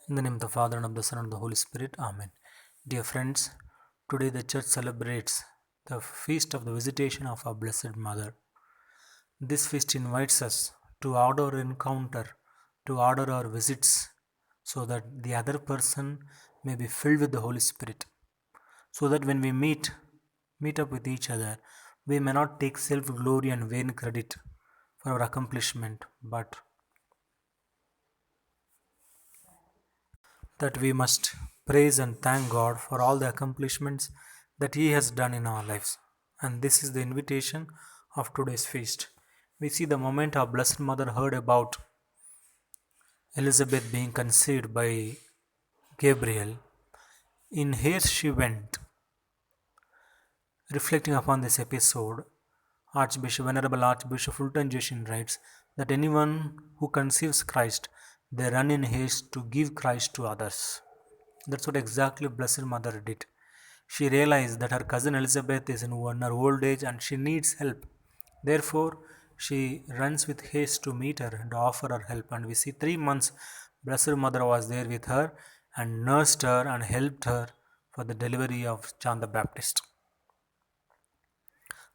In the name of the Father, and of the Son, and of the Holy Spirit. Amen. Dear friends, today the Church celebrates the feast of the visitation of our Blessed Mother. This feast invites us to order our encounter, to order our visits, so that the other person may be filled with the Holy Spirit. So that when we meet up with each other, we may not take self glory and vain credit for our accomplishment, but that we must praise and thank God for all the accomplishments that He has done in our lives. And this is the invitation of today's feast. We see the moment our Blessed Mother heard about Elizabeth being conceived by Gabriel. In haste she went. Reflecting upon this episode, Venerable Archbishop Fulton Sheen writes that anyone who conceives Christ, they run in haste to give Christ to others. That's what exactly Blessed Mother did. She realized that her cousin Elizabeth is in her old age and she needs help. Therefore, she runs with haste to meet her and offer her help. And we see 3 months, Blessed Mother was there with her and nursed her and helped her for the delivery of John the Baptist.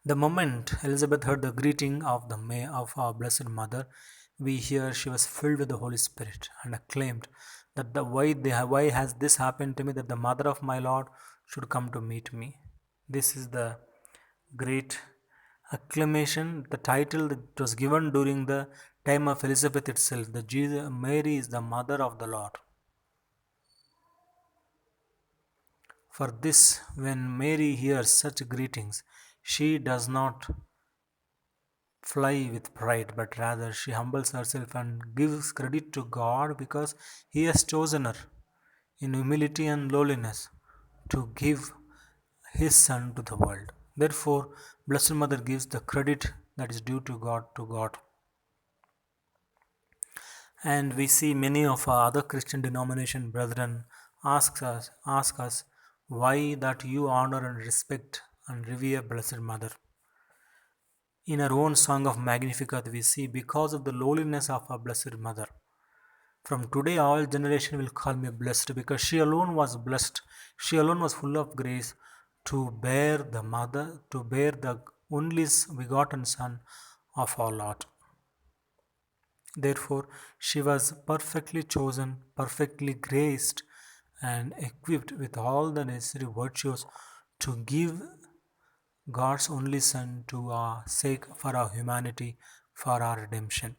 The moment Elizabeth heard the greeting of of our Blessed Mother, we hear she was filled with the Holy Spirit and acclaimed that why has this happened to me that the mother of my Lord should come to meet me. This is the great acclamation, the title that was given during the time of Elizabeth itself. Mary is the mother of the Lord. For this, when Mary hears such greetings, she does not fly with pride, but rather she humbles herself and gives credit to God because He has chosen her in humility and lowliness to give His Son to the world. Therefore, Blessed Mother gives the credit that is due to God to God. And we see many of our other Christian denomination brethren ask us why that you honor and respect and revere Blessed Mother. In our own song of Magnificat, we see because of the lowliness of our Blessed Mother. From today, all generation will call me blessed because she alone was blessed. She alone was full of grace to bear the only begotten Son of our Lord. Therefore, she was perfectly chosen, perfectly graced, and equipped with all the necessary virtues to give God's only Son to our sake for our humanity, for our redemption.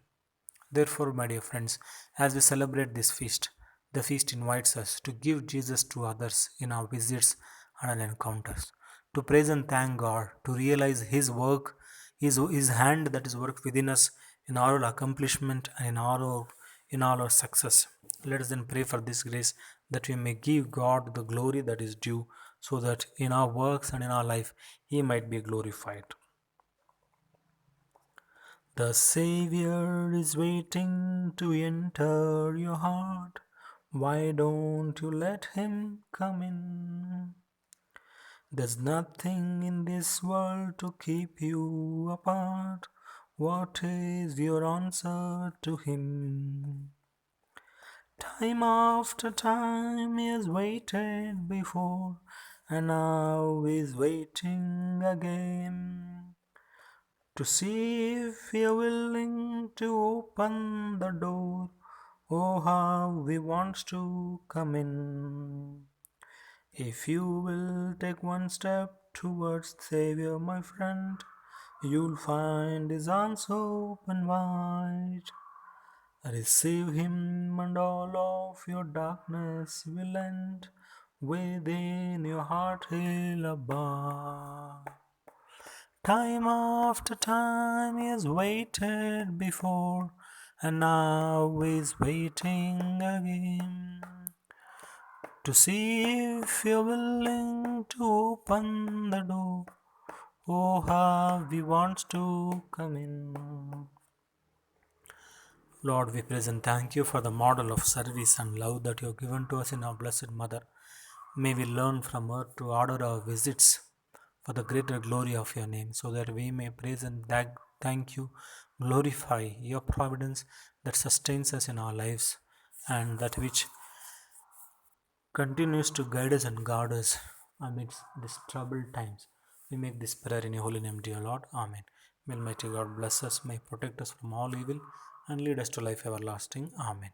Therefore, my dear friends, as we celebrate this feast, the feast invites us to give Jesus to others in our visits and our encounters, to praise and thank God, to realize His hand that is worked within us in all our accomplishment and in all our success. Let us then pray for this grace that we may give God the glory that is due, so that in our works and in our life He might be glorified. The Savior is waiting to enter your heart. Why don't you let Him come in? There's nothing in this world to keep you apart. What is your answer to Him? Time after time He has waited before, and now He's waiting again to see if you're willing to open the door. Oh, how He wants to come in. If you will take one step towards Savior, my friend, you'll find His arms open wide. Receive Him and all of your darkness will end. Within your heart He'll abide. Time after time He has waited before, and now He's waiting again to see if you're willing to open the door. Oh, how He wants to come in. Lord, we praise and thank You for the model of service and love that You have given to us in our Blessed Mother. May we learn from her to order our visits for the greater glory of Your name, so that we may praise and thank You, glorify Your providence that sustains us in our lives, and that which continues to guide us and guard us amidst these troubled times. We make this prayer in your holy name, dear Lord. Amen. May Almighty God bless us, may protect us from all evil, and lead us to life everlasting. Amen.